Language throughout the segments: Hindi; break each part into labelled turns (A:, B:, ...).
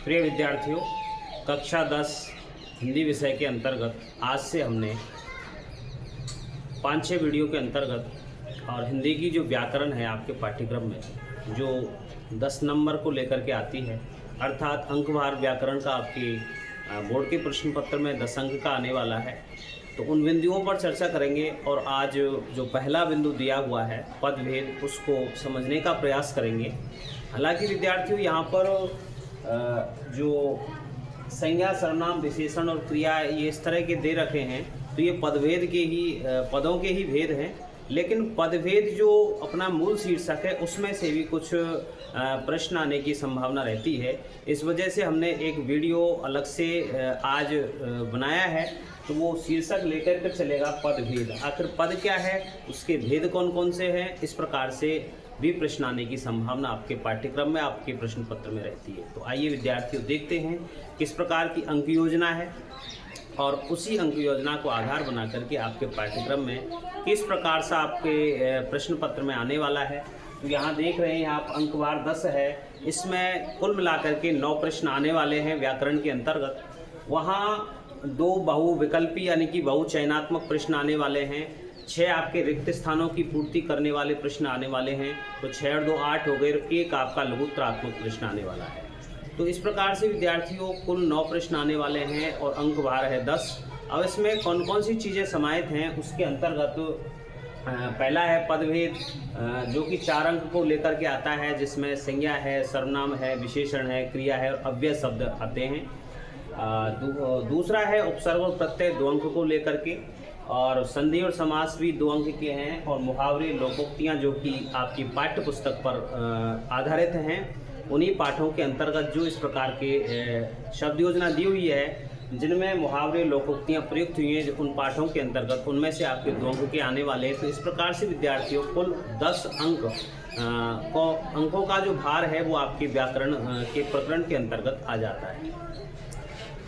A: प्रिय विद्यार्थियों, कक्षा 10 हिंदी विषय के अंतर्गत आज से हमने 5-6 वीडियो के अंतर्गत और हिंदी की जो व्याकरण है आपके पाठ्यक्रम में जो 10 नंबर को लेकर के आती है, अर्थात अंकवार व्याकरण का आपके बोर्ड के प्रश्न पत्र में 10 अंक का आने वाला है। तो उन बिंदुओं पर चर्चा करेंगे और आज जो पहला बिंदु दिया हुआ है पदभेद, उसको समझने का प्रयास करेंगे। हालांकि विद्यार्थियों, यहाँ पर जो संज्ञा, सर्वनाम, विशेषण और क्रिया ये इस तरह के दे रखे हैं, तो ये पदभेद के ही पदों के ही भेद हैं। लेकिन पदभेद जो अपना मूल शीर्षक है उसमें से भी कुछ प्रश्न आने की संभावना रहती है। इस वजह से हमने एक वीडियो अलग से आज बनाया है, तो वो शीर्षक लेकर के चलेगा पदभेद। आखिर पद क्या है, उसके भेद कौन कौन से हैं, इस प्रकार से भी प्रश्न आने की संभावना आपके पाठ्यक्रम में, आपके प्रश्न पत्र में रहती है। तो आइए विद्यार्थियों, देखते हैं किस प्रकार की अंक योजना है और उसी अंक योजना को आधार बना करके आपके पाठ्यक्रम में किस प्रकार से आपके प्रश्न पत्र में आने वाला है। तो यहाँ देख रहे हैं आप, अंकवार 10 है, इसमें कुल मिलाकर के 9 प्रश्न आने वाले हैं व्याकरण के अंतर्गत। वहाँ 2 बहुविकल्पी यानी कि बहुचयनात्मक प्रश्न आने वाले हैं, 6 आपके रिक्त स्थानों की पूर्ति करने वाले प्रश्न आने वाले हैं। तो 6 और 2 8 हो गए, एक आपका लघुत्तरात्मक प्रश्न आने वाला है। तो इस प्रकार से विद्यार्थियों कुल 9 प्रश्न आने वाले हैं और अंक भार है 10। अब इसमें कौन कौन सी चीज़ें समाहित हैं उसके अंतर्गत पहला है पदभेद, जो कि 4 अंक को लेकर के आता है, जिसमें संज्ञा है, सर्वनाम है, विशेषण है, क्रिया है और अव्यय शब्द आते हैं। दूसरा है उपसर्ग और प्रत्यय 2 अंक को लेकर के, और संधि और समास भी 2 अंक के हैं, और मुहावरे, लोकोक्तियाँ जो कि आपकी पाठ्य पुस्तक पर आधारित हैं, उन्हीं पाठों के अंतर्गत जो इस प्रकार के शब्द योजना दी हुई है जिनमें मुहावरे, लोकोक्तियाँ प्रयुक्त हुई हैं, उन पाठों के अंतर्गत उनमें से आपके 2 अंक के आने वाले हैं। तो इस प्रकार से विद्यार्थियों कुल 10 अंकों का जो भार है वो आपके व्याकरण के प्रकरण के अंतर्गत आ जाता है।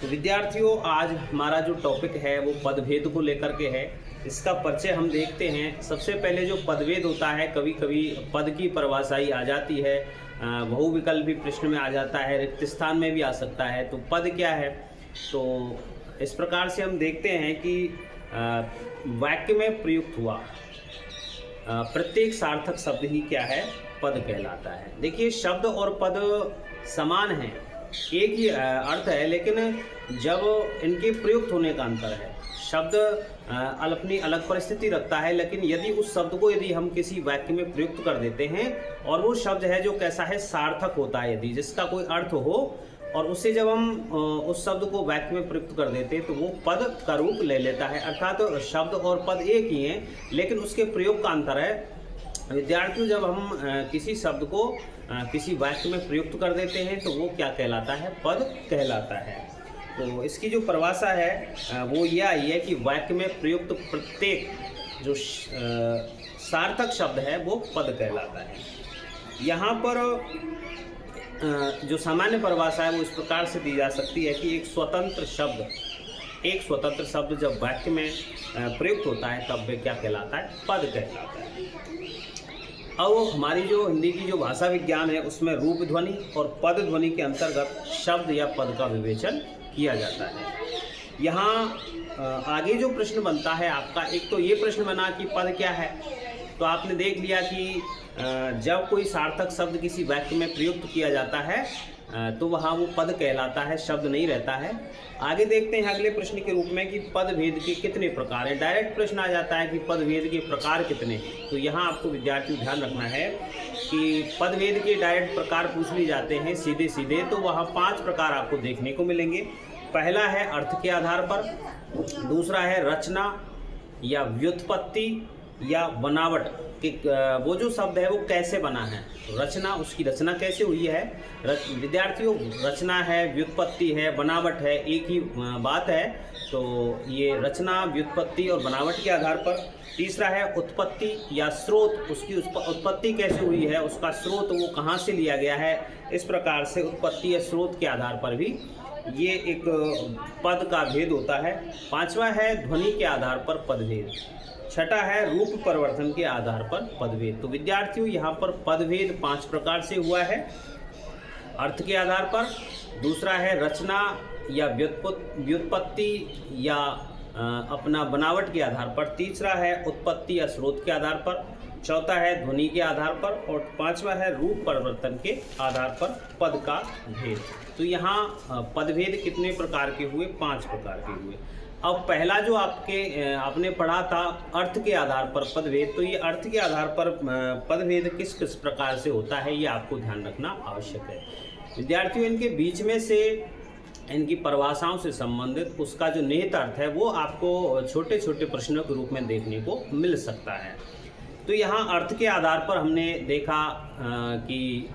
A: तो विद्यार्थियों, आज हमारा जो टॉपिक है वो पदभेद को लेकर के है। इसका परिचय हम देखते हैं। सबसे पहले जो पदभेद होता है, कभी कभी पद की परिभाषाई आ जाती है, बहुविकल्पी प्रश्न में आ जाता है, रिक्त स्थान में भी आ सकता है। तो पद क्या है, तो इस प्रकार से हम देखते हैं कि वाक्य में प्रयुक्त हुआ प्रत्येक सार्थक शब्द ही क्या है, पद कहलाता है। देखिए, शब्द और पद समान हैं, एक ही अर्थ है, लेकिन जब इनके प्रयुक्त होने का अंतर है। शब्द अपनी अलग परिस्थिति रखता है, लेकिन यदि उस शब्द को यदि हम किसी वाक्य में प्रयुक्त कर देते हैं और वो शब्द है जो कैसा है, सार्थक होता है, यदि जिसका कोई अर्थ हो, और उसे जब हम उस शब्द को वाक्य में प्रयुक्त कर देते हैं तो वो पद का रूप ले लेता है। अर्थात तो शब्द और पद एक ही हैं, लेकिन उसके प्रयोग का अंतर है। विद्यार्थियों, जब हम किसी शब्द को किसी वाक्य में प्रयुक्त कर देते हैं तो वो क्या कहलाता है, पद कहलाता है। तो इसकी जो परिभाषा है वो यह आई है कि वाक्य में प्रयुक्त प्रत्येक जो सार्थक शब्द है वो पद कहलाता है। यहाँ पर जो सामान्य परिभाषा है वो इस प्रकार से दी जा सकती है कि एक स्वतंत्र शब्द जब वाक्य में प्रयुक्त होता है तब वे क्या कहलाता है, पद कहलाता है। अब हमारी जो हिंदी की जो भाषा विज्ञान है उसमें रूप ध्वनि और पद ध्वनि के अंतर्गत शब्द या पद का विवेचन किया जाता है। यहाँ आगे जो प्रश्न बनता है आपका, एक तो ये प्रश्न बना कि पद क्या है। तो आपने देख लिया कि जब कोई सार्थक शब्द किसी वाक्य में प्रयुक्त किया जाता है तो वहाँ वो पद कहलाता है, शब्द नहीं रहता है। आगे देखते हैं अगले प्रश्न के रूप में कि पदभेद के कितने प्रकार हैं। डायरेक्ट प्रश्न आ जाता है कि पदभेद के प्रकार कितने। तो यहाँ आपको विद्यार्थियों ध्यान रखना है कि पदभेद के डायरेक्ट प्रकार पूछ लिए जाते हैं सीधे सीधे, तो वहाँ 5 प्रकार आपको देखने को मिलेंगे। पहला है अर्थ के आधार पर, दूसरा है रचना या व्युत्पत्ति या बनावट, कि वो जो शब्द है वो कैसे बना है। तो रचना, उसकी रचना कैसे हुई है। विद्यार्थियों, रचना है, व्युत्पत्ति है, बनावट है, एक ही बात है। तो ये रचना, व्युत्पत्ति और बनावट के आधार पर। तीसरा है उत्पत्ति या स्रोत, उसकी उत्पत्ति कैसे हुई है, उसका स्रोत वो कहाँ से लिया गया है। इस प्रकार से उत्पत्ति या स्रोत के आधार पर भी ये एक पद का भेद होता है। 5वां है ध्वनि के आधार पर पदभेद। छठा है रूप परिवर्तन के आधार पर पदभेद। तो विद्यार्थियों यहाँ पर पदभेद 5 प्रकार से हुआ है। अर्थ के आधार पर, दूसरा है रचना या व्युत्पत्ति या अपना बनावट के आधार पर, तीसरा है उत्पत्ति या स्रोत के आधार पर, चौथा है ध्वनि के आधार पर और पांचवा है रूप परिवर्तन के आधार पर पद का भेद। तो यहाँ पदभेद कितने प्रकार के हुए? 5 प्रकार के हुए। अब पहला जो आपने पढ़ा था अर्थ के आधार पर पदभेद, तो ये अर्थ के आधार पर पदभेद किस किस प्रकार से होता है ये आपको ध्यान रखना आवश्यक है। विद्यार्थियों इनके बीच में से इनकी परिभाषाओं से संबंधित उसका जो निहित अर्थ है वो आपको छोटे छोटे प्रश्नों के रूप में देखने को मिल सकता है। तो यहाँ अर्थ के आधार पर हमने देखा कि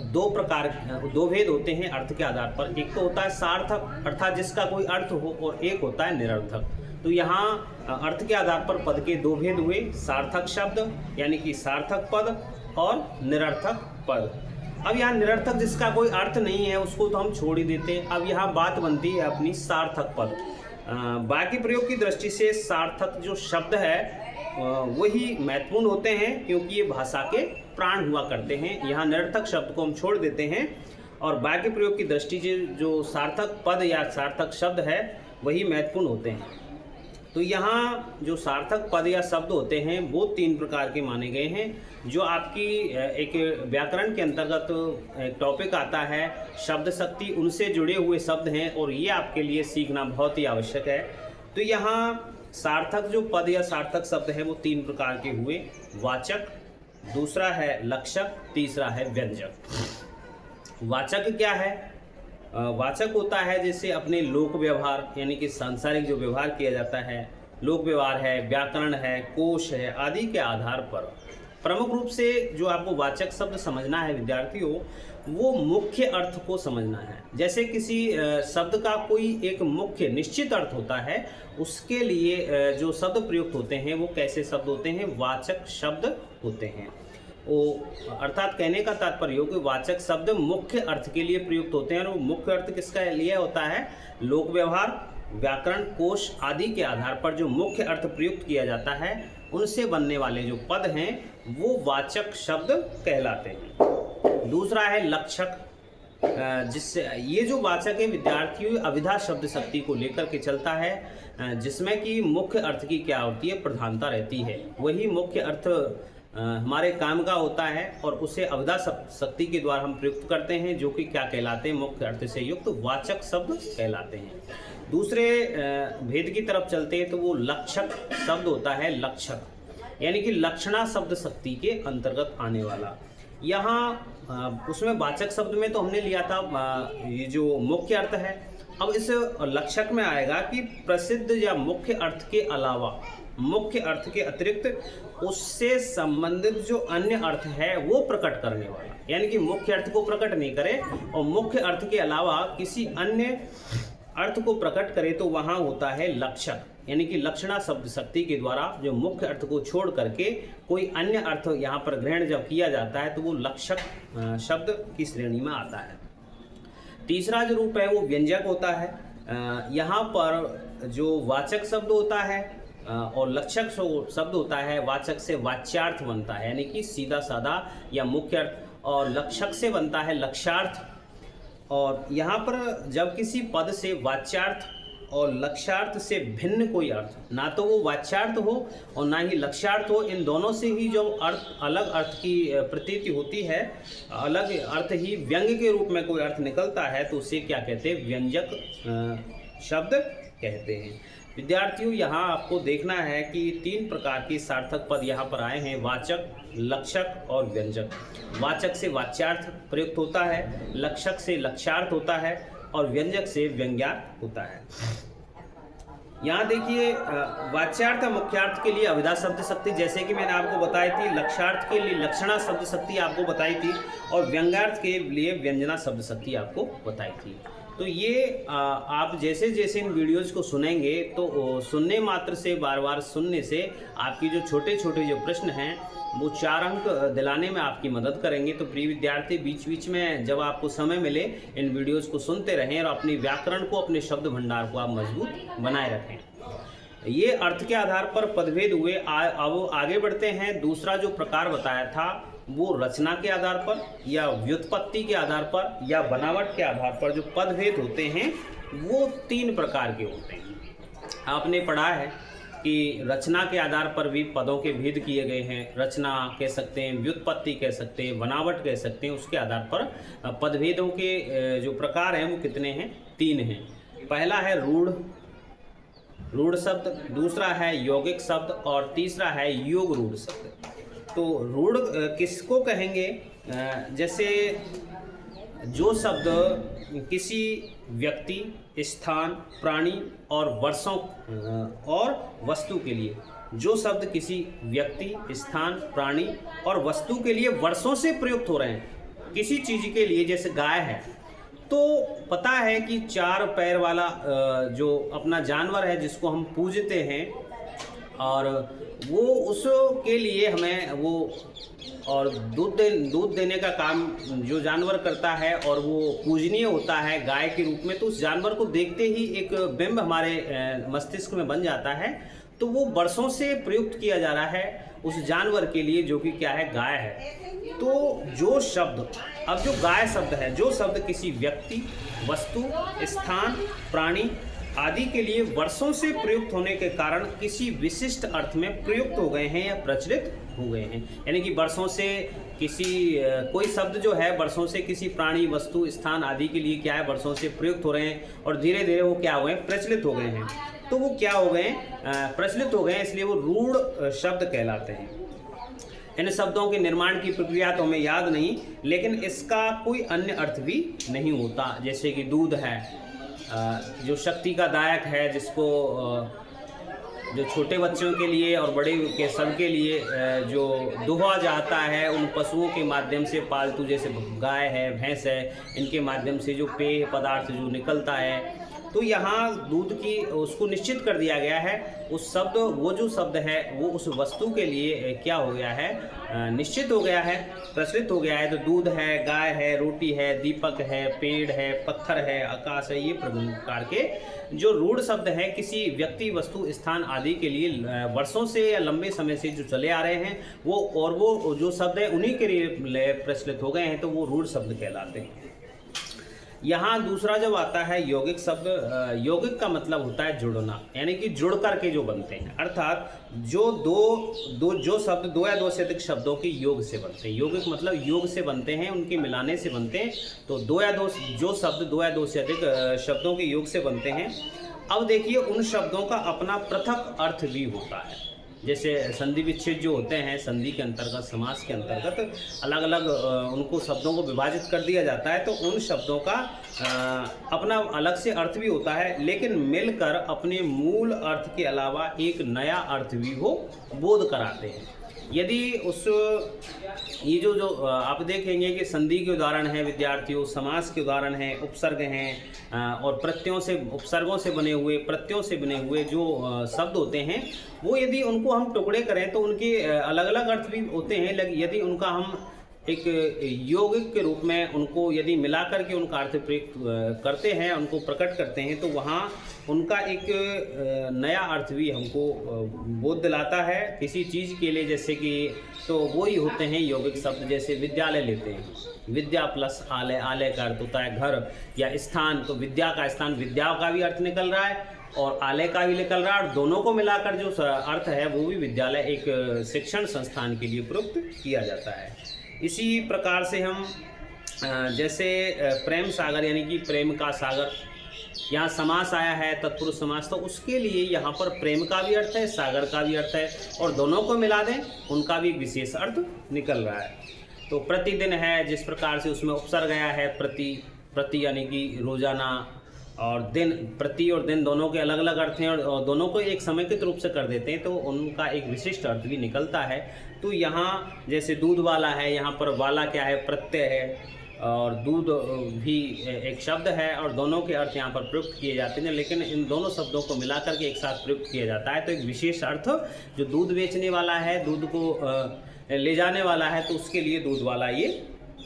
A: दो भेद होते हैं अर्थ के आधार पर। एक तो होता है सार्थक अर्थात जिसका कोई अर्थ हो, और एक होता है निरर्थक। तो यहाँ अर्थ के आधार पर पद के 2 भेद हुए, सार्थक शब्द यानी कि सार्थक पद और निरर्थक पद। अब यहाँ निरर्थक जिसका कोई अर्थ नहीं है उसको तो हम छोड़ ही देते हैं। अब यहाँ बात बनती है अपनी सार्थक पद। बाकी प्रयोग की दृष्टि से सार्थक जो शब्द है वही महत्वपूर्ण होते हैं क्योंकि ये भाषा के प्राण हुआ करते हैं। यहाँ निरर्थक शब्द को हम छोड़ देते हैं और बाकी प्रयोग की दृष्टि से जो सार्थक पद या सार्थक शब्द है वही महत्वपूर्ण होते हैं। तो यहाँ जो सार्थक पद या शब्द होते हैं वो 3 प्रकार के माने गए हैं। जो आपकी एक व्याकरण के अंतर्गत एक टॉपिक आता है शब्द शक्ति, उनसे जुड़े हुए शब्द हैं और ये आपके लिए सीखना बहुत ही आवश्यक है। तो यहाँ सार्थक जो पद या सार्थक शब्द है वो 3 प्रकार के हुए, वाचक, दूसरा है लक्षक, तीसरा है व्यंजक। वाचक क्या है? वाचक होता है जैसे अपने लोक व्यवहार यानी कि सांसारिक जो व्यवहार किया जाता है, लोक व्यवहार है, व्याकरण है, कोश है आदि के आधार पर। प्रमुख रूप से जो आपको वाचक शब्द समझना है विद्यार्थियों, वो मुख्य अर्थ को समझना है। जैसे किसी शब्द का कोई एक मुख्य निश्चित अर्थ होता है, उसके लिए जो शब्द प्रयुक्त होते हैं वो कैसे शब्द होते हैं? वाचक शब्द होते हैं। वो अर्थात कहने का तात्पर्य हो कि वाचक शब्द मुख्य अर्थ के लिए प्रयुक्त होते हैं और वो मुख्य अर्थ किसका लिए होता है? लोक व्यवहार, व्याकरण, कोश आदि के आधार पर जो मुख्य अर्थ प्रयुक्त किया जाता है उनसे बनने वाले जो पद हैं वो वाचक शब्द कहलाते हैं। दूसरा है लक्षक, जिससे ये जो वाचक है विद्यार्थियों अभिधा शब्द शक्ति को लेकर के चलता है, जिसमें कि मुख्य अर्थ की क्या होती है? प्रधानता रहती है। वही मुख्य अर्थ हमारे काम का होता है और उसे अभिधा शक्ति के द्वारा हम प्रयुक्त करते हैं, जो कि क्या कहलाते हैं? मुख्य अर्थ से युक्त वाचक शब्द कहलाते हैं। दूसरे भेद की तरफ चलते हैं तो वो लक्षक शब्द होता है, लक्षक यानी कि लक्षणा शब्द शक्ति के अंतर्गत आने वाला। यहाँ उसमें वाचक शब्द में तो हमने लिया था ये जो मुख्य अर्थ है। अब इस लक्षक में आएगा कि प्रसिद्ध या मुख्य अर्थ के अलावा, मुख्य अर्थ के अतिरिक्त उससे संबंधित जो अन्य अर्थ है वो प्रकट करने वाला, यानी कि मुख्य अर्थ को प्रकट नहीं करे और मुख्य अर्थ के अलावा किसी अन्य अर्थ को प्रकट करे तो वहाँ होता है लक्षक, यानी कि लक्षणा शब्द शक्ति के द्वारा जो मुख्य अर्थ को छोड़ करके कोई अन्य अर्थ यहाँ पर ग्रहण जब किया जाता है तो वो लक्षक शब्द की श्रेणी में आता है। तीसरा जो रूप है वो व्यंजक होता है। यहाँ पर जो वाचक शब्द होता है और लक्षक शब्द होता है, वाचक से वाच्यार्थ बनता है यानी कि सीधा साधा या मुख्य अर्थ, और लक्षक से बनता है लक्ष्यार्थ। और यहाँ पर जब किसी पद से वाच्यार्थ और लक्ष्यार्थ से भिन्न कोई अर्थ, ना तो वो वाच्यार्थ हो और ना ही लक्ष्यार्थ हो, इन दोनों से ही जो अर्थ अलग अर्थ की प्रतीति होती है, अलग अर्थ ही व्यंग्य के रूप में कोई अर्थ निकलता है तो उसे क्या कहते हैं? व्यंजक शब्द कहते हैं। विद्यार्थियों यहाँ आपको देखना है कि 3 प्रकार के सार्थक पद यहाँ पर आए हैं, वाचक, लक्षक और व्यंजक। वाचक से वाच्यार्थ प्रयुक्त होता है, लक्षक से लक्ष्यार्थ होता है और व्यंजक से व्यंग्यार्थ होता है। यहाँ देखिए वाच्यार्थ और मुख्यार्थ के लिए अभिधा शब्द शक्ति जैसे कि मैंने आपको बताई थी, लक्ष्यार्थ के लिए लक्षणा शब्द शक्ति आपको बताई थी और व्यंग्यार्थ के लिए व्यंजना शब्द शक्ति आपको बताई थी। तो ये आप जैसे जैसे इन वीडियोज़ को सुनेंगे तो सुनने मात्र से, बार बार सुनने से आपकी जो छोटे छोटे जो प्रश्न हैं वो 4 अंक दिलाने में आपकी मदद करेंगे। तो प्रिय विद्यार्थी बीच बीच में जब आपको समय मिले इन वीडियोज़ को सुनते रहें और अपनी व्याकरण को, अपने शब्द भंडार को आप मजबूत बनाए रखें। ये अर्थ के आधार पर पदभेद हुए। अब आगे बढ़ते हैं। दूसरा जो प्रकार बताया था वो रचना के आधार पर या व्युत्पत्ति के आधार पर या बनावट के आधार पर जो पदभेद होते हैं वो 3 प्रकार के होते हैं। आपने पढ़ा है कि रचना के आधार पर भी पदों के भेद किए गए हैं। रचना कह सकते हैं, व्युत्पत्ति कह सकते हैं, बनावट कह सकते हैं। उसके आधार पर पदभेदों के जो प्रकार हैं वो कितने हैं? 3 हैं। पहला है रूढ़ शब्द, दूसरा है यौगिक शब्द और तीसरा है योग रूढ़ शब्द। तो रूढ़ किसको कहेंगे? जैसे जो शब्द किसी व्यक्ति, स्थान, प्राणी और वर्षों और वस्तु के लिए, जो शब्द किसी व्यक्ति, स्थान, प्राणी और वस्तु के लिए वर्षों से प्रयुक्त हो रहे हैं किसी चीज़ के लिए, जैसे गाय है तो पता है कि 4 पैर वाला जो अपना जानवर है जिसको हम पूजते हैं और वो उसके लिए हमें वो और दूध देने का काम जो जानवर करता है और वो पूजनीय होता है गाय के रूप में, तो उस जानवर को देखते ही एक बिंब हमारे मस्तिष्क में बन जाता है। तो वो वर्षों से प्रयुक्त किया जा रहा है उस जानवर के लिए जो कि क्या है? गाय है। तो जो शब्द, अब जो गाय शब्द है, जो शब्द किसी व्यक्ति, वस्तु, स्थान, प्राणी आदि के लिए वर्षों से प्रयुक्त होने के कारण किसी विशिष्ट अर्थ में प्रयुक्त हो गए हैं या प्रचलित हो गए हैं। यानी कि वर्षों से किसी कोई शब्द जो है वर्षों से किसी प्राणी, वस्तु, स्थान आदि के लिए क्या है? वर्षों से प्रयुक्त हो रहे हैं और धीरे धीरे वो क्या हुए? प्रचलित हो गए हैं। तो वो क्या हो गए? प्रचलित हो गए हैं, इसलिए वो रूढ़ शब्द कहलाते हैं। इन शब्दों के निर्माण की प्रक्रिया तो हमें याद नहीं, लेकिन इसका कोई अन्य अर्थ भी नहीं होता। जैसे कि दूध है, जो शक्ति का दायक है, जिसको जो छोटे बच्चों के लिए और बड़े के सबके लिए जो दुहा जाता है उन पशुओं के माध्यम से, पालतू जैसे गाय है, भैंस है, इनके माध्यम से जो पेय पदार्थ जो निकलता है, तो यहाँ दूध की उसको निश्चित कर दिया गया है। उस शब्द, वो जो शब्द है वो उस वस्तु के लिए क्या हो गया है? निश्चित हो गया है, प्रचलित हो गया है। तो दूध है, गाय है, रोटी है, दीपक है, पेड़ है, पत्थर है, आकाश है, ये प्रकार के जो रूढ़ शब्द हैं किसी व्यक्ति, वस्तु, स्थान आदि के लिए वर्षों से या लंबे समय से जो चले आ रहे हैं वो, और वो जो शब्द है उन्हीं के लिए प्रचलित हो गए हैं, तो वो रूढ़ शब्द कहलाते हैं। यहाँ दूसरा जब आता है यौगिक शब्द, यौगिक का मतलब होता है जुड़ना, यानी कि जुड़ करके जो बनते हैं, अर्थात जो जो शब्द 2 या 2 से अधिक शब्दों के योग से बनते हैं। यौगिक मतलब योग से बनते हैं, उनके मिलाने से बनते हैं। तो 2 या 2 जो शब्द 2 या 2 से अधिक शब्दों के योग से बनते हैं। अब देखिए उन शब्दों का अपना पृथक अर्थ भी होता है। जैसे संधि विच्छेद जो होते हैं, संधि के अंतर्गत, समास के अंतर्गत अलग अलग उनको शब्दों को विभाजित कर दिया जाता है। तो उन शब्दों का अपना अलग से अर्थ भी होता है, लेकिन मिलकर अपने मूल अर्थ के अलावा एक नया अर्थ भी वो बोध कराते हैं। यदि उस ये जो आप देखेंगे कि संधि के उदाहरण हैं विद्यार्थियों, समास के उदाहरण हैं, उपसर्ग हैं और प्रत्ययों से, उपसर्गों से बने हुए, प्रत्ययों से बने हुए जो शब्द होते हैं, वो यदि उनको हम टुकड़े करें तो उनके अलग अलग अर्थ भी होते हैं। यदि उनका हम एक यौगिक के रूप में उनको यदि मिलाकर के उनका अर्थ प्रयुक्त करते हैं, उनको प्रकट करते हैं, तो वहाँ उनका एक नया अर्थ भी हमको बोध दिलाता है किसी चीज़ के लिए। जैसे कि तो वो ही होते हैं यौगिक शब्द। जैसे विद्यालय लेते हैं, विद्या प्लस आलय, आलय का अर्थ होता है घर या स्थान। तो विद्या का स्थान, विद्या का भी अर्थ निकल रहा है और आलय का भी निकल रहा है, और दोनों को मिलाकर जो अर्थ है वो भी विद्यालय एक शिक्षण संस्थान के लिए प्रयुक्त किया जाता है। इसी प्रकार से हम जैसे प्रेम सागर यानी कि प्रेम का सागर, यहाँ समास आया है तत्पुरुष समास, तो उसके लिए यहाँ पर प्रेम का भी अर्थ है, सागर का भी अर्थ है, और दोनों को मिला दें उनका भी विशेष अर्थ निकल रहा है। तो प्रतिदिन है, जिस प्रकार से उसमें उपसर्ग गया है प्रति यानी कि रोजाना, और दिन, प्रति और दिन दोनों के अलग अलग अर्थ हैं और दोनों को एक समेकित रूप से कर देते हैं, तो उनका एक विशिष्ट अर्थ भी निकलता है। तो यहाँ जैसे दूध वाला है, यहाँ पर वाला क्या है? प्रत्यय है, और दूध भी एक शब्द है, और दोनों के अर्थ यहाँ पर प्रयुक्त किए जाते हैं। लेकिन इन दोनों शब्दों को मिलाकर के एक साथ प्रयुक्त किया जाता है, तो एक विशेष अर्थ जो दूध बेचने वाला है, दूध को ले जाने वाला है, तो उसके लिए दूध वाला ये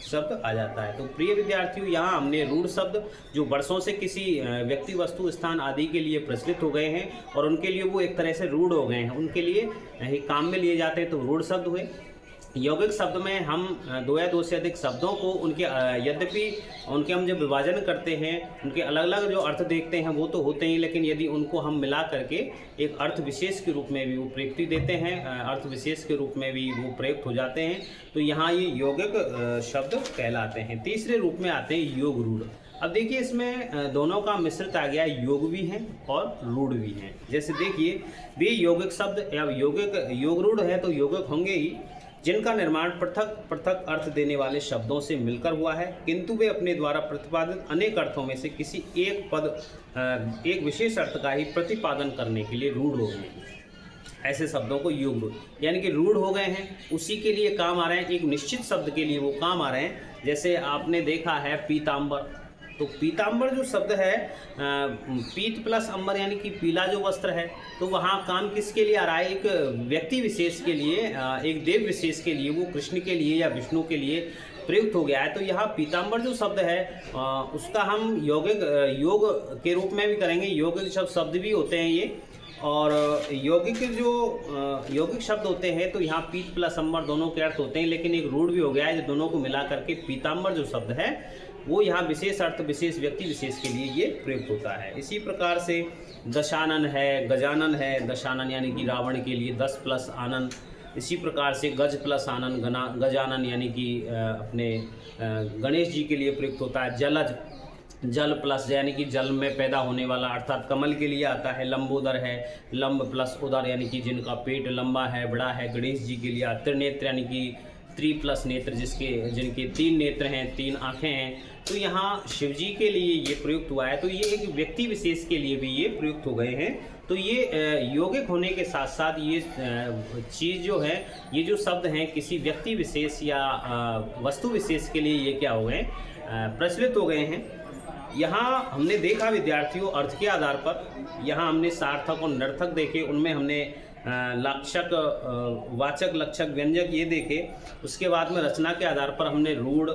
A: शब्द आ जाता है। तो प्रिय विद्यार्थियों, यहाँ हमने रूढ़ शब्द जो वर्षों से किसी व्यक्ति, वस्तु, स्थान आदि के लिए प्रचलित हो गए हैं और उनके लिए वो एक तरह से रूढ़ हो गए हैं, उनके लिए काम में लिए जाते हैं, तो रूढ़ शब्द हुए। यौगिक शब्द में हम दो या दो से अधिक शब्दों को उनके यद्यपि उनके हम जब विभाजन करते हैं, उनके अलग अलग जो अर्थ देखते हैं वो तो होते हैं, लेकिन यदि उनको हम मिला करके एक अर्थ विशेष के रूप में भी वो प्रयुक्ति देते हैं, अर्थ विशेष के रूप में भी वो प्रयुक्त हो जाते हैं, तो यहाँ ये यौगिक शब्द कहलाते हैं। तीसरे रूप में आते हैं योग रूढ़। अब देखिए, इसमें दोनों का मिश्रित आ गया, योग भी हैं और रूढ़ भी हैं। जैसे देखिए, वे यौगिक शब्द या योग रूढ़ है तो यौगिक होंगे ही, जिनका निर्माण पृथक पृथक अर्थ देने वाले शब्दों से मिलकर हुआ है, किंतु वे अपने द्वारा प्रतिपादित अनेक अर्थों में से किसी एक विशेष अर्थ का ही प्रतिपादन करने के लिए रूढ़ हो गए हैं। ऐसे शब्दों को योग रूढ़ यानी कि रूढ़ हो गए हैं, उसी के लिए काम आ रहे हैं, एक निश्चित शब्द के लिए वो काम आ रहे हैं। जैसे आपने देखा है पीताम्बर, तो पीताम्बर जो शब्द है, पीत प्लस अंबर यानी कि पीला जो वस्त्र है, तो वहाँ काम किसके लिए आ रहा है? एक व्यक्ति विशेष के लिए, एक देव विशेष के लिए, वो कृष्ण के लिए या विष्णु के लिए प्रयुक्त हो गया है। तो यहाँ पीताम्बर जो शब्द है उसका हम योग के रूप में भी करेंगे, यौगिक शब्द भी होते हैं ये, और यौगिक शब्द होते हैं। तो यहाँ पीत प्लस अंबर दोनों के अर्थ होते हैं, लेकिन एक रूढ़ भी हो गया है जो दोनों को मिला करके पीताम्बर जो शब्द है वो यहाँ विशेष अर्थ, विशेष व्यक्ति विशेष के लिए ये प्रयुक्त होता है। इसी प्रकार से दशानन है, गजानन है, दशानन यानी कि रावण के लिए 10 प्लस आनन। इसी प्रकार से गज प्लस आनन, गजानन यानी कि अपने गणेश जी के लिए प्रयुक्त होता है। जलज, जल प्लस यानी कि जल में पैदा होने वाला, अर्थात कमल के लिए आता है। लंबोदर है, लंब प्लस उदर यानी कि जिनका पेट लंबा है, बड़ा है, गणेश जी के लिए। त्रिनेत्र यानी कि त्रि प्लस नेत्र, जिनके 3 नेत्र हैं, 3 आँखें हैं, तो यहाँ शिव जी के लिए ये प्रयुक्त हुआ है। तो ये एक व्यक्ति विशेष के लिए भी ये प्रयुक्त हो गए हैं। तो ये यौगिक होने के साथ साथ ये चीज़ जो है, ये जो शब्द हैं किसी व्यक्ति विशेष या वस्तु विशेष के लिए ये क्या हो गए, प्रचलित हो गए हैं। यहाँ हमने देखा विद्यार्थियों, अर्थ के आधार पर यहाँ हमने सार्थक और निरर्थक देखे, उनमें हमने लक्षक, वाचक, लक्षक, व्यंजक ये देखे। उसके बाद में रचना के आधार पर हमने रूढ़,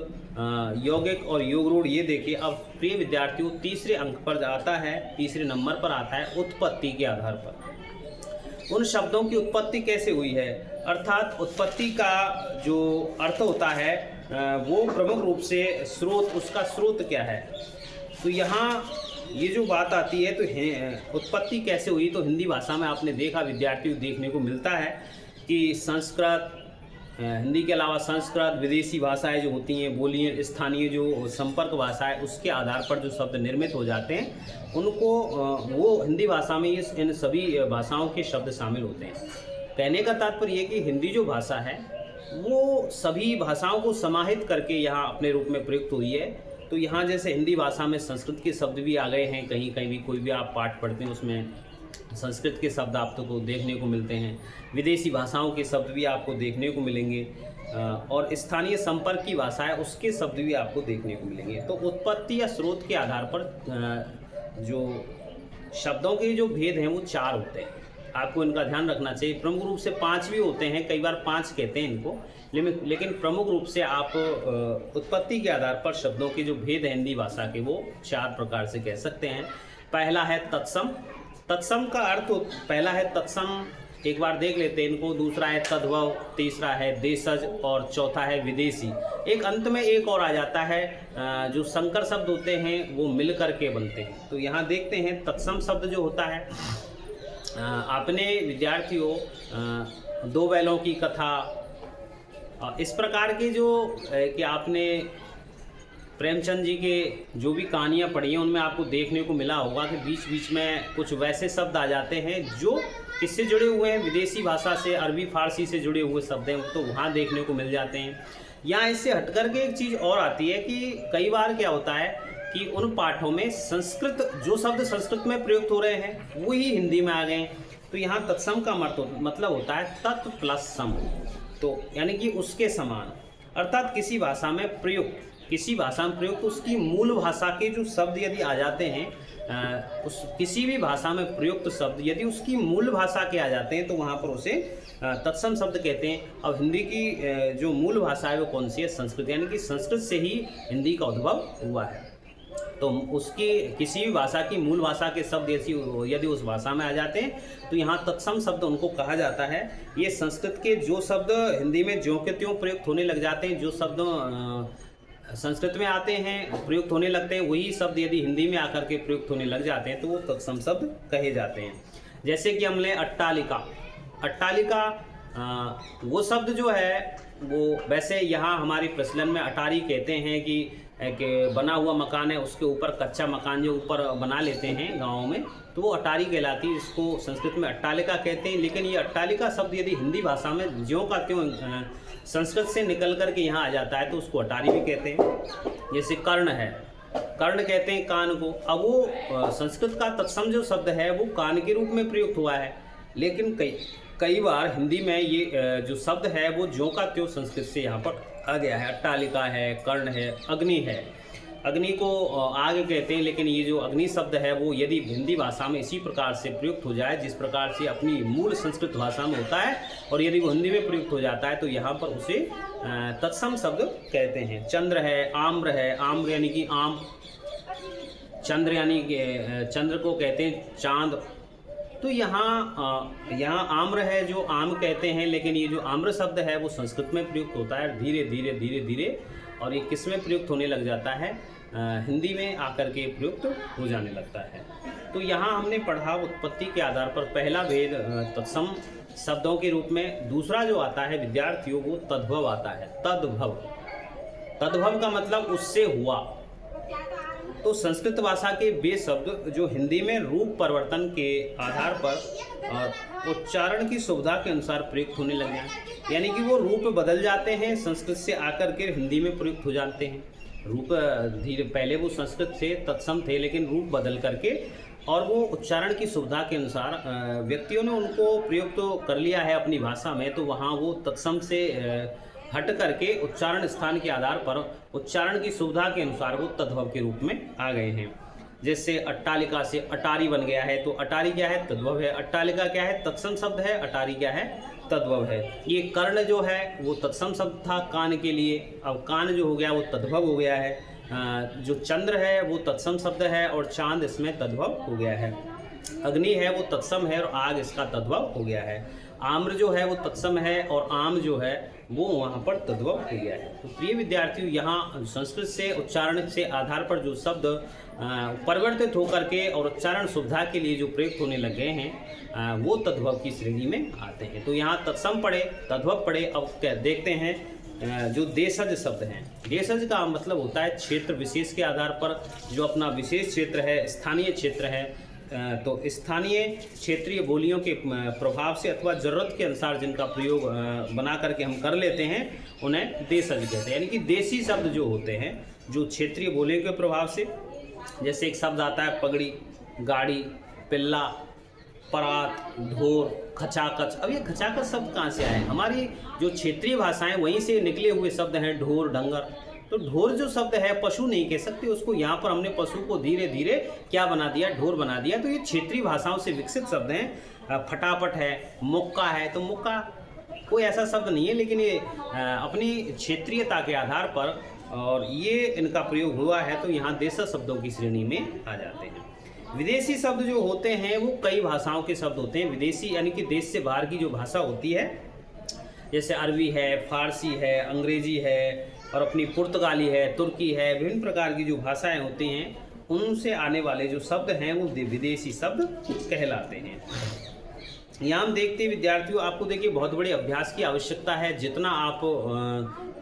A: यौगिक और योग रूढ़ ये देखे। अब प्रिय विद्यार्थियों, तीसरे अंक पर आता है, तीसरे नंबर पर आता है उत्पत्ति के आधार पर। उन शब्दों की उत्पत्ति कैसे हुई है, अर्थात उत्पत्ति का जो अर्थ होता है वो प्रमुख रूप से स्रोत, उसका स्रोत क्या है। तो यहाँ ये जो बात आती है, तो उत्पत्ति कैसे हुई, तो हिंदी भाषा में आपने देखा विद्यार्थियों, देखने को मिलता है कि संस्कृत, हिंदी के अलावा संस्कृत, विदेशी भाषाएं जो होती हैं, बोलियां, स्थानीय जो संपर्क भाषा है, उसके आधार पर जो शब्द निर्मित हो जाते हैं, उनको वो हिंदी भाषा में इन सभी भाषाओं के शब्द शामिल होते हैं। कहने का तात्पर्य ये कि हिंदी जो भाषा है वो सभी भाषाओं को समाहित करके यहाँ अपने रूप में प्रयुक्त हुई है। तो यहाँ जैसे हिंदी भाषा में संस्कृत के शब्द भी आ गए हैं, कहीं कहीं भी कोई भी आप पाठ पढ़ते हैं उसमें संस्कृत के शब्द आपको देखने को मिलते हैं, विदेशी भाषाओं के शब्द भी आपको देखने को मिलेंगे, और स्थानीय संपर्क की भाषा है उसके शब्द भी आपको देखने को मिलेंगे। तो उत्पत्ति या स्रोत के आधार पर जो शब्दों के जो भेद हैं वो 4 होते हैं, आपको इनका ध्यान रखना चाहिए। प्रमुख रूप से 5 भी होते हैं, कई बार 5 कहते हैं इनको, लेकिन प्रमुख रूप से आप उत्पत्ति के आधार पर शब्दों के जो भेद हैं हिंदी भाषा के वो 4 प्रकार से कह सकते हैं। पहला है तत्सम। तत्सम का अर्थ, पहला है तत्सम, एक बार देख लेते हैं इनको। दूसरा है तद्भव, तीसरा है देशज और चौथा है विदेशी। एक अंत में एक और आ जाता है, जो संकर शब्द होते हैं वो मिल करके बनते हैं। तो यहाँ देखते हैं तत्सम शब्द जो होता है, आपने विद्यार्थियों 2 बैलों की कथा, इस प्रकार के जो कि आपने प्रेमचंद जी के जो भी कहानियाँ पढ़ी हैं उनमें आपको देखने को मिला होगा कि बीच बीच में कुछ वैसे शब्द आ जाते हैं जो किससे जुड़े हुए हैं, विदेशी भाषा से, अरबी फारसी से जुड़े हुए शब्द हैं, तो वहाँ देखने को मिल जाते हैं। यहाँ इससे हटकर के एक चीज़ और आती है कि कई बार क्या होता है कि उन पाठों में संस्कृत, जो शब्द संस्कृत में प्रयुक्त हो रहे हैं वही हिंदी में आ गए। तो यहाँ तत्सम का मतलब होता है तत् प्लस सम, तो यानी कि उसके समान, अर्थात किसी भाषा में प्रयुक्त किसी भाषा में प्रयुक्त उसकी मूल भाषा के जो शब्द यदि आ जाते हैं, उस किसी भी भाषा में प्रयुक्त शब्द यदि उसकी मूल भाषा के आ जाते हैं तो वहाँ पर उसे तत्सम शब्द कहते हैं। अब हिंदी की जो मूल भाषा है वो कौन सी है? संस्कृत, यानी कि संस्कृत से ही हिंदी का उद्भव हुआ है। तो उसकी किसी भी भाषा की मूल भाषा के शब्द यदि उस भाषा में आ जाते हैं तो यहाँ तत्सम शब्द उनको कहा जाता है। ये संस्कृत के जो शब्द हिंदी में ज्यों के त्यों प्रयुक्त होने लग जाते हैं, जो शब्द संस्कृत में आते हैं प्रयुक्त होने लगते हैं, वही शब्द यदि हिंदी में आकर के प्रयुक्त होने लग जाते हैं तो वो तत्सम शब्द कहे जाते हैं। जैसे कि हमने अट्टालिका, अट्टालिका वो शब्द जो है वो वैसे यहाँ हमारे प्रचलन में अटारी कहते हैं कि बना हुआ मकान है उसके ऊपर कच्चा मकान जो ऊपर बना लेते हैं गाँव में, तो वो अटारी कहलाती है। इसको संस्कृत में अट्टालिका कहते हैं। लेकिन ये अट्टालिका शब्द यदि हिंदी भाषा में ज्यों का त्यों संस्कृत से निकल कर के यहाँ आ जाता है तो उसको अटारी भी कहते हैं। जैसे कर्ण है, कर्ण कहते हैं कान को। अब वो संस्कृत का तत्सम जो शब्द है वो कान के रूप में प्रयुक्त हुआ है, लेकिन कई बार हिंदी में ये जो शब्द है वो ज्यों का त्यों संस्कृत से यहाँ पर आ गया है। अट्टालिका है, कर्ण है, अग्नि है। अग्नि को आग कहते हैं, लेकिन ये जो अग्नि शब्द है वो यदि हिंदी भाषा में इसी प्रकार से प्रयुक्त हो जाए जिस प्रकार से अपनी मूल संस्कृत भाषा में होता है, और यदि वो हिंदी में प्रयुक्त हो जाता है तो यहाँ पर उसे तत्सम शब्द कहते हैं। चंद्र है, आम्र है, आम्र यानी कि आम, चंद्र यानी चंद्र को कहते हैं चांद। तो यहाँ आम्र है जो आम कहते हैं, लेकिन ये जो आम्र शब्द है वो संस्कृत में प्रयुक्त होता है धीरे धीरे धीरे धीरे, और ये किस में प्रयुक्त होने लग जाता है? हिंदी में आकर के प्रयुक्त हो जाने लगता है। तो यहाँ हमने पढ़ा उत्पत्ति के आधार पर पहला भेद तत्सम शब्दों के रूप में। दूसरा जो आता है विद्यार्थियों को तद्भव आता है। तद्भव, तद्भव का मतलब उससे हुआ। तो संस्कृत भाषा के वे शब्द जो हिंदी में रूप परिवर्तन के आधार पर उच्चारण की सुविधा के अनुसार प्रयुक्त होने लगे हैं, यानी कि वो रूप बदल जाते हैं, संस्कृत से आकर के हिंदी में प्रयुक्त हो जाते हैं। रूप धीरे पहले वो संस्कृत से तत्सम थे, लेकिन रूप बदल करके और वो उच्चारण की सुविधा के अनुसार व्यक्तियों ने उनको प्रयुक्त तो कर लिया है अपनी भाषा में, तो वहाँ वो तत्सम से हट करके उच्चारण स्थान के आधार पर उच्चारण की सुविधा के अनुसार वो तद्भव के रूप में आ गए हैं। जैसे अट्टालिका से अटारी बन गया है, तो अटारी क्या है? तद्भव है। अट्टालिका क्या है? तत्सम शब्द है। अटारी क्या है? तद्भव है। ये कर्ण जो है वो तत्सम शब्द था कान के लिए, अब कान जो हो गया वो तद्भव हो गया है। जो चंद्र है वो तत्सम शब्द है और चांद इसमें तद्भव हो गया है। अग्नि है वो तत्सम है और आग इसका तद्भव हो गया है। आम्र जो है वो तत्सम है और आम जो है वो वहाँ पर तद्भव हो गया है। तो प्रिय विद्यार्थियों, यहाँ संस्कृत से उच्चारण से आधार पर जो शब्द परिवर्तित होकर के और उच्चारण सुविधा के लिए जो प्रयुक्त होने लग गए हैं वो तद्भव की श्रेणी में आते हैं। तो यहाँ तत्सम पढ़े, तद्भव पढ़े। अब क्या देखते हैं जो देशज शब्द हैं। देशज का मतलब होता है क्षेत्र विशेष के आधार पर जो अपना विशेष क्षेत्र है, स्थानीय क्षेत्र है, तो स्थानीय क्षेत्रीय बोलियों के प्रभाव से अथवा ज़रूरत के अनुसार जिनका प्रयोग बना करके हम कर लेते हैं उन्हें देशज कहते हैं। यानी कि देसी शब्द जो होते हैं जो क्षेत्रीय बोलियों के प्रभाव से, जैसे एक शब्द आता है पगड़ी, गाड़ी, पिल्ला, परात, ढोर, खचाखच। अब ये खचाखच शब्द कहाँ से आए? हमारी जो क्षेत्रीय भाषाएं वहीं से निकले हुए शब्द हैं। ढोर, डंगर। तो ढोर जो शब्द है पशु नहीं कह सकते उसको, यहाँ पर हमने पशु को धीरे धीरे क्या बना दिया? ढोर बना दिया। तो ये क्षेत्रीय भाषाओं से विकसित शब्द हैं। फटाफट है, मुक्का है, तो मुक्का कोई ऐसा शब्द नहीं है, लेकिन ये अपनी क्षेत्रीयता के आधार पर और ये इनका प्रयोग हुआ है, तो यहाँ देशज शब्दों की श्रेणी में आ जाते हैं। विदेशी शब्द जो होते हैं वो कई भाषाओं के शब्द होते हैं। विदेशी यानी कि देश से बाहर की जो भाषा होती है, जैसे अरबी है, फारसी है, अंग्रेजी है और अपनी पुर्तगाली है, तुर्की है, विभिन्न प्रकार की जो भाषाएं होती हैं उनसे आने वाले जो शब्द हैं वो विदेशी शब्द कहलाते हैं। यहाँ हम देखते हैं विद्यार्थियों, आपको देखिए बहुत बड़े अभ्यास की आवश्यकता है। जितना आप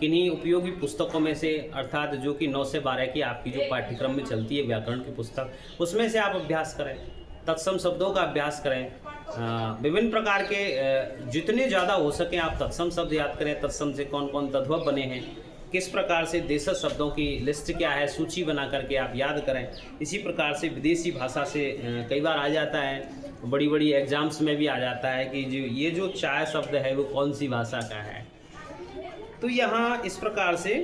A: किन्हीं उपयोगी पुस्तकों में से, अर्थात जो कि 9 से 12 की आपकी जो पाठ्यक्रम में चलती है व्याकरण की पुस्तक, उसमें से आप अभ्यास करें, तत्सम शब्दों का अभ्यास करें। विभिन्न प्रकार के जितने ज़्यादा हो सके आप तत्सम शब्द याद करें। तत्सम से कौन कौन तद्भव बने हैं, किस प्रकार से देशज शब्दों की लिस्ट क्या है, सूची बना करके आप याद करें। इसी प्रकार से विदेशी भाषा से कई बार आ जाता है, बड़ी बड़ी एग्जाम्स में भी आ जाता है कि जो चाय शब्द है वो कौन सी भाषा का है। तो यहाँ इस प्रकार से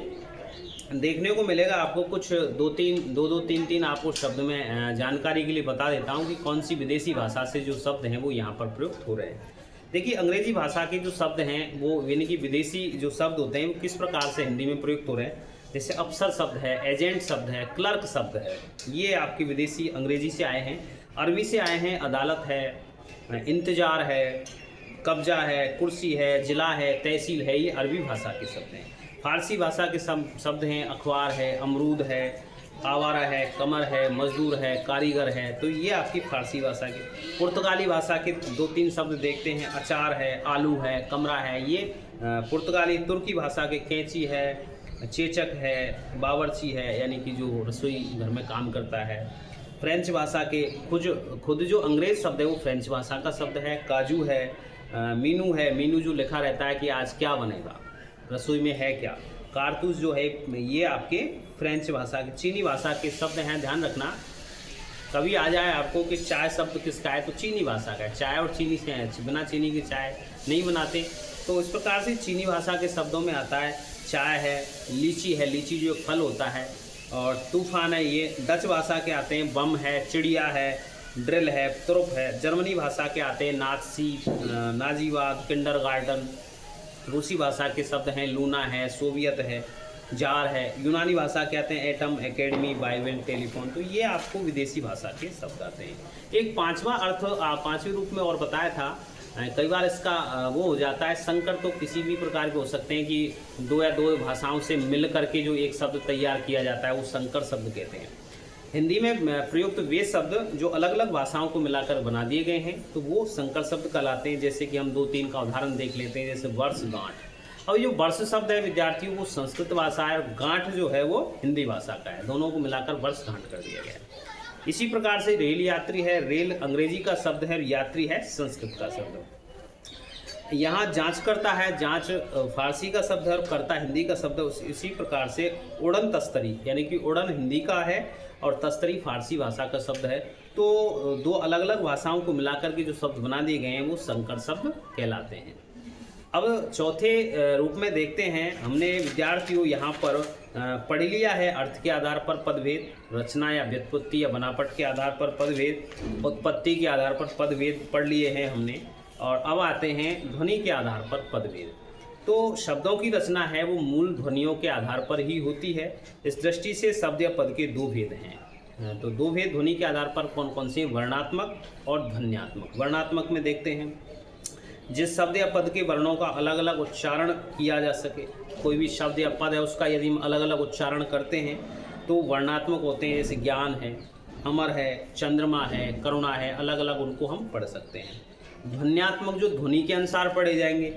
A: देखने को मिलेगा आपको कुछ दो तीन तीन आपको शब्द में जानकारी के लिए बता देता हूँ कि कौन सी विदेशी भाषा से जो शब्द हैं वो यहाँ पर प्रयुक्त हो रहे हैं। देखिए, अंग्रेजी भाषा के जो शब्द हैं वो यानी कि विदेशी जो शब्द होते हैं वो किस प्रकार से हिंदी में प्रयुक्त हो रहे हैं। जैसे अफसर शब्द है, एजेंट शब्द है, क्लर्क शब्द है, ये आपके विदेशी अंग्रेजी से आए हैं। अरबी से आए हैं अदालत है, इंतजार है, कब्जा है, कुर्सी है, जिला है, तहसील है, ये अरबी भाषा के शब्द हैं। फारसी भाषा के शब्द हैं अखबार है, अमरूद है, आवारा है, कमर है, मजदूर है, कारीगर है, तो ये आपकी फारसी भाषा के। पुर्तगाली भाषा के 2-3 शब्द देखते हैं, अचार है, आलू है, कमरा है, ये पुर्तगाली। तुर्की भाषा के कैंची है, चेचक है, बावर्ची है, यानी कि जो रसोई घर में काम करता है। फ्रेंच भाषा के खुद जो अंग्रेज़ शब्द है वो फ्रेंच भाषा का शब्द है। काजू है, मीनू है, मीनू जो लिखा रहता है कि आज क्या बनेगा, रसोई में है क्या। कारतूस जो है ये आपके फ्रेंच भाषा के। चीनी भाषा के शब्द हैं, ध्यान रखना कभी आ जाए आपको कि चाय शब्द किसका है तो चीनी भाषा का है। चाय और चीनी से है, बिना चीनी की चाय नहीं बनाते, तो इस प्रकार से चीनी भाषा के शब्दों में आता है। चाय है, लीची जो फल होता है, और तूफान है, ये डच भाषा के आते हैं। बम है, चिड़िया है, ड्रिल है, तुरुप है। जर्मनी भाषा के आते हैं नाज़ी, नाजीवाद, किंडरगार्टन। रूसी भाषा के शब्द हैं लूना है, सोवियत है, जार है। यूनानी भाषा के आते हैं एटम, एकेडमी, बाइबल, टेलीफोन। तो ये आपको विदेशी भाषा के शब्द आते हैं। एक पांचवा अर्थ पांचवें रूप में और बताया था, कई बार इसका वो हो जाता है संकर, तो किसी भी प्रकार के हो सकते हैं कि दो या दो भाषाओं से मिल करके जो एक शब्द तैयार किया जाता है वो संकर शब्द कहते हैं। हिंदी में प्रयुक्त वे शब्द जो अलग अलग भाषाओं को मिलाकर बना दिए गए हैं तो वो संकर शब्द कहलाते हैं। जैसे कि हम 2-3 का उदाहरण देख लेते हैं, जैसे वर्षगांठ। और जो वर्ष शब्द है विद्यार्थियों वो संस्कृत भाषा है, और गांठ जो है वो हिंदी भाषा का है, दोनों को मिलाकर वर्षगांठ कर दिया गया है। इसी प्रकार से रेल यात्री है, रेल अंग्रेजी का शब्द है, यात्री है संस्कृत का शब्द। यहाँ जांच करता है, जांच फारसी का शब्द है और करता हिंदी का शब्द है। इसी प्रकार से उड़न तस्तरी, यानी कि उड़न हिंदी का है और तस्तरी फारसी भाषा का शब्द है। तो दो अलग अलग भाषाओं को मिलाकर के जो शब्द बना दिए गए हैं वो संकर शब्द कहलाते हैं। अब चौथे रूप में देखते हैं, हमने विद्यार्थियों यहाँ पर पढ़ लिया है अर्थ के आधार पर पदभेद, रचना या व्युत्पत्ति या बनावट के आधार पर पदभेद, उत्पत्ति के आधार पर पदभेद पढ़ लिए हैं हमने। और अब आते हैं ध्वनि के आधार पर पदभेद। तो शब्दों की रचना है वो मूल ध्वनियों के आधार पर ही होती है। इस दृष्टि से शब्द या पद के दो भेद हैं। तो दो भेद ध्वनि के आधार पर कौन कौन से, वर्णात्मक और ध्वन्यात्मक। वर्णात्मक में देखते हैं जिस शब्द या पद के वर्णों का अलग अलग उच्चारण किया जा सके। कोई भी शब्द या पद है उसका यदि हम अलग अलग उच्चारण करते हैं तो वर्णात्मक होते हैं। जैसे ज्ञान है, अमर है, चंद्रमा है, करुणा है, अलग अलग उनको हम पढ़ सकते हैं। ध्वन्यात्मक जो ध्वनि के अनुसार पढ़े जाएंगे,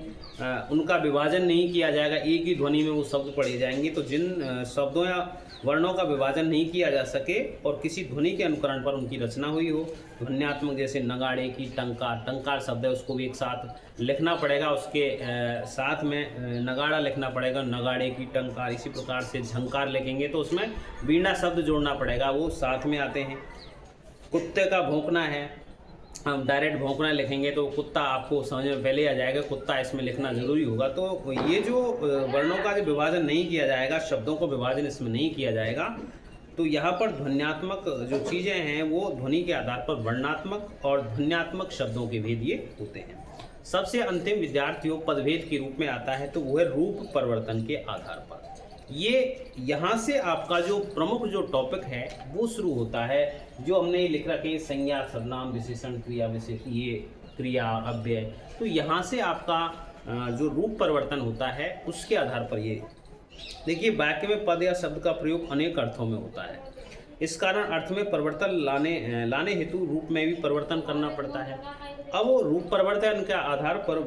A: उनका विभाजन नहीं किया जाएगा, एक ही ध्वनि में वो शब्द पढ़े जाएंगे। तो जिन शब्दों या वर्णों का विभाजन नहीं किया जा सके और किसी ध्वनि के अनुकरण पर उनकी रचना हुई हो, ध्वन्यात्मक। जैसे नगाड़े की टंकार, टंकार शब्द है उसको भी एक साथ लिखना पड़ेगा, उसके साथ में नगाड़ा लिखना पड़ेगा, नगाड़े की टंकार। इसी प्रकार से झंकार लिखेंगे तो उसमें वीणा शब्द जोड़ना पड़ेगा, वो साथ में आते हैं। कुत्ते का भौंकना है, हम डायरेक्ट भौंकना लिखेंगे तो कुत्ता आपको समझ में पहले आ जाएगा, कुत्ता इसमें लिखना जरूरी होगा। तो ये जो वर्णों का जो विभाजन नहीं किया जाएगा, शब्दों को विभाजन इसमें नहीं किया जाएगा, तो यहाँ पर ध्वन्यात्मक जो चीज़ें हैं वो ध्वनि के आधार पर वर्णात्मक और ध्वन्यात्मक शब्दों के भेद ये होते हैं। सबसे अंतिम विद्यार्थियों पदभेद के रूप में आता है तो वह है रूप परिवर्तन के आधार पर। ये यहाँ से आपका जो प्रमुख जो टॉपिक है वो शुरू होता है, जो हमने लिख रखे संज्ञा, सर्वनाम, विशेषण, क्रिया, ये क्रिया और अव्यय। तो यहाँ से आपका जो रूप परिवर्तन होता है उसके आधार पर ये देखिए, वाक्य में पद या शब्द का प्रयोग अनेक अर्थों में होता है। इस कारण अर्थ में परिवर्तन लाने हेतु रूप में भी परिवर्तन करना पड़ता है। अब वो रूप परिवर्तन के आधार पर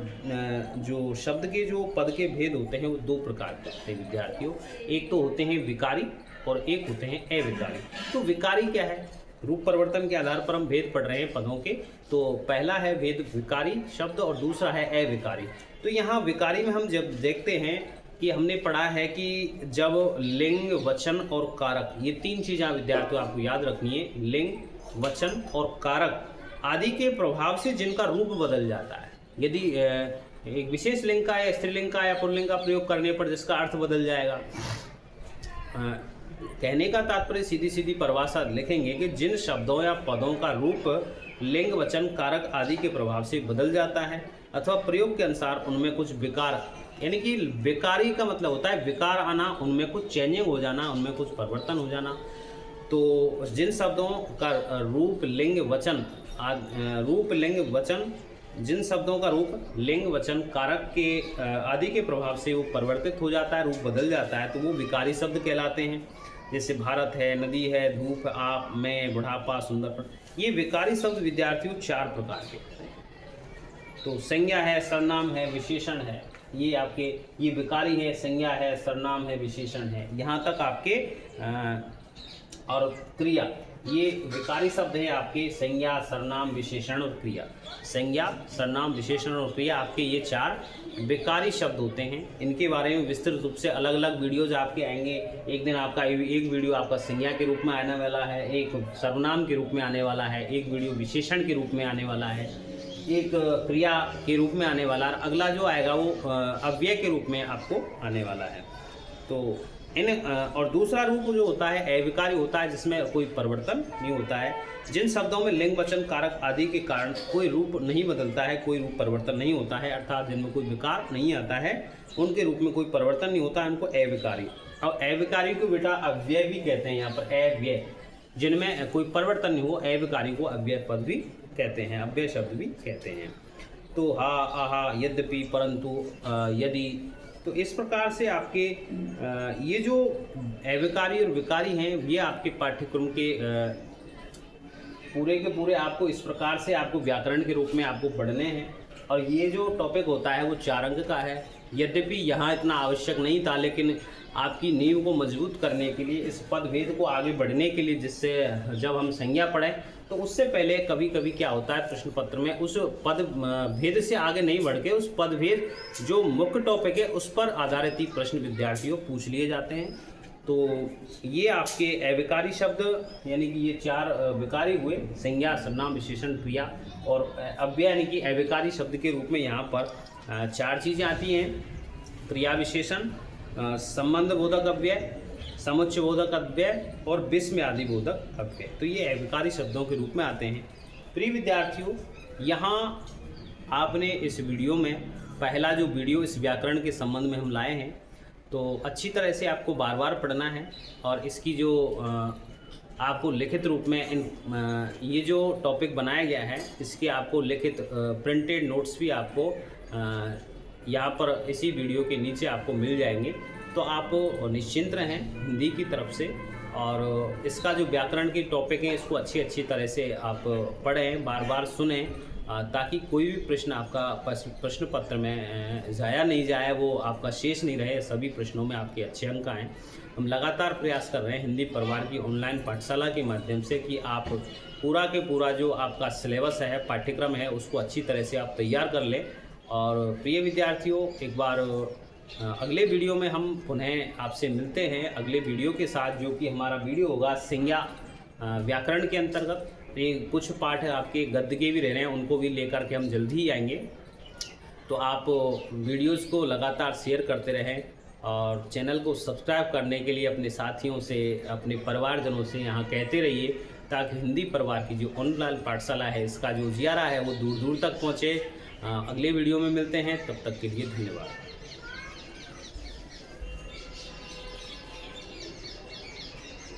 A: जो शब्द के जो पद के भेद होते हैं वो दो प्रकार के होते हैं विद्यार्थियों। एक तो होते हैं विकारी और एक होते हैं अविकारी। तो विकारी क्या है? रूप परिवर्तन के आधार पर हम भेद पढ़ रहे हैं पदों के। तो पहला है भेद विकारी शब्द और दूसरा है अविकारी। तो यहाँ विकारी में हम जब देखते हैं कि हमने पढ़ा है कि जब लिंग, वचन और कारक, ये तीन चीज़ें विद्यार्थियों आपको याद रखनी है। लिंग, वचन और कारक आदि के प्रभाव से जिनका रूप बदल जाता है। यदि एक विशेष लिंग का या स्त्रीलिंग का या पुल्लिंग का प्रयोग करने पर जिसका अर्थ बदल जाएगा, कहने का तात्पर्य सीधी सीधी परिभाषा लिखेंगे कि जिन शब्दों या पदों का रूप लिंग, वचन, कारक आदि के प्रभाव से बदल जाता है अथवा प्रयोग के अनुसार उनमें कुछ विकार, यानी कि विकारी का मतलब होता है विकार आना, उनमें कुछ चेंजिंग हो जाना, उनमें कुछ परिवर्तन हो जाना। तो जिन शब्दों का रूप लिंग, वचन जिन शब्दों का रूप लिंग, वचन, कारक के आदि के प्रभाव से वो परिवर्तित हो जाता है, रूप बदल जाता है, तो वो विकारी शब्द कहलाते हैं। जैसे भारत है, नदी है, धूप, आप, मैं, बुढ़ापा, सुंदर। ये विकारी शब्द विद्यार्थियों 4 प्रकार के होते हैं। तो संज्ञा है, सर्वनाम है, विशेषण है, ये आपके ये विकारी है, संज्ञा है, सर्वनाम है, विशेषण है, यहाँ तक आपके और क्रिया, ये विकारी शब्द है आपके संज्ञा, सर्वनाम, विशेषण और क्रिया। संज्ञा, सर्वनाम, विशेषण और क्रिया आपके ये 4 विकारी शब्द होते हैं। इनके बारे में विस्तृत रूप से अलग अलग वीडियोज आपके आएंगे। एक दिन आपका एक वीडियो आपका संज्ञा के रूप में आने वाला है, एक सर्वनाम के रूप में आने वाला है, एक वीडियो विशेषण के रूप में आने वाला है, एक क्रिया के रूप में आने वाला है, अगला जो आएगा वो अव्यय के रूप में आपको आने वाला है। तो और दूसरा रूप जो होता है अविकारी होता है, जिसमें कोई परिवर्तन नहीं होता है। जिन शब्दों में लिंग, वचन, कारक आदि के कारण कोई रूप नहीं बदलता है, कोई रूप परिवर्तन नहीं होता है, अर्थात जिनमें कोई विकार नहीं आता है, उनके रूप में कोई परिवर्तन नहीं होता है, उनको अविकारी। और अविकारी को बेटा अव्यय भी कहते हैं। यहाँ पर अव्यय जिनमें कोई परिवर्तन नहीं हो, अविकारी को अव्यय पद भी कहते हैं, अव्यय शब्द भी कहते हैं। तो हा, आहा, यद्यपि, परंतु, यदि, तो इस प्रकार से आपके ये जो अविकारी और विकारी हैं, ये आपके पाठ्यक्रम के पूरे के पूरे आपको इस प्रकार से आपको व्याकरण के रूप में आपको पढ़ने हैं। और ये जो टॉपिक होता है वो 4 अंक का है। यद्यपि यहाँ इतना आवश्यक नहीं था, लेकिन आपकी नींव को मजबूत करने के लिए, इस पदभेद को आगे बढ़ने के लिए, जिससे जब हम संज्ञा पढ़ें तो उससे पहले कभी कभी क्या होता है प्रश्न पत्र में उस पद भेद से आगे नहीं बढ़ के उस पदभेद जो मुख्य टॉपिक है उस पर आधारित ही प्रश्न विद्यार्थियों पूछ लिए जाते हैं। तो ये आपके अविकारी शब्द यानी कि ये 4 विकारी हुए, संज्ञा, सर्वनाम, विशेषण, क्रिया और अव्यय यानी कि अविकारी शब्द के रूप में यहाँ पर 4 चीज़ें आती हैं। क्रिया विशेषण, संबंध बोधक अव्यय, समुच्चय बोधक अव्यय और विस्मय आदि बोधक अव्यय, तो ये अविकारी शब्दों के रूप में आते हैं। प्रिय विद्यार्थियों, यहाँ आपने इस वीडियो में पहला जो वीडियो इस व्याकरण के संबंध में हम लाए हैं, तो अच्छी तरह से आपको बार बार पढ़ना है। और इसकी जो आपको लिखित रूप में ये जो टॉपिक बनाया गया है, इसके आपको लिखित प्रिंटेड नोट्स भी आपको यहाँ पर इसी वीडियो के नीचे आपको मिल जाएंगे। तो आप निश्चिंत रहें हिंदी की तरफ से, और इसका जो व्याकरण की टॉपिक है इसको अच्छी तरह से आप पढ़ें, बार बार सुनें, ताकि कोई भी प्रश्न आपका प्रश्न पत्र में ज़ाया नहीं जाए, वो आपका शेष नहीं रहे, सभी प्रश्नों में आपके अच्छे अंक आएँ। हम लगातार प्रयास कर रहे हैं हिंदी परिवार की ऑनलाइन पाठशाला के माध्यम से कि आप पूरा के पूरा जो आपका सिलेबस है, पाठ्यक्रम है, उसको अच्छी तरह से आप तैयार कर लें। और प्रिय विद्यार्थियों, एक बार अगले वीडियो में हम पुनः आपसे मिलते हैं अगले वीडियो के साथ, जो कि हमारा वीडियो होगा संज्ञा व्याकरण के अंतर्गत। ये कुछ पाठ आपके गद्य के भी रह रहे हैं, उनको भी लेकर के हम जल्दी ही आएंगे। तो आप वीडियोस को लगातार शेयर करते रहें और चैनल को सब्सक्राइब करने के लिए अपने साथियों से, अपने परिवारजनों से यहाँ कहते रहिए, ताकि हिंदी परिवार की जो ऑनलाइन पाठशाला है, इसका जो जियारा है वो दूर दूर तक पहुँचे। अगले वीडियो में मिलते हैं, तब तक के लिए धन्यवाद।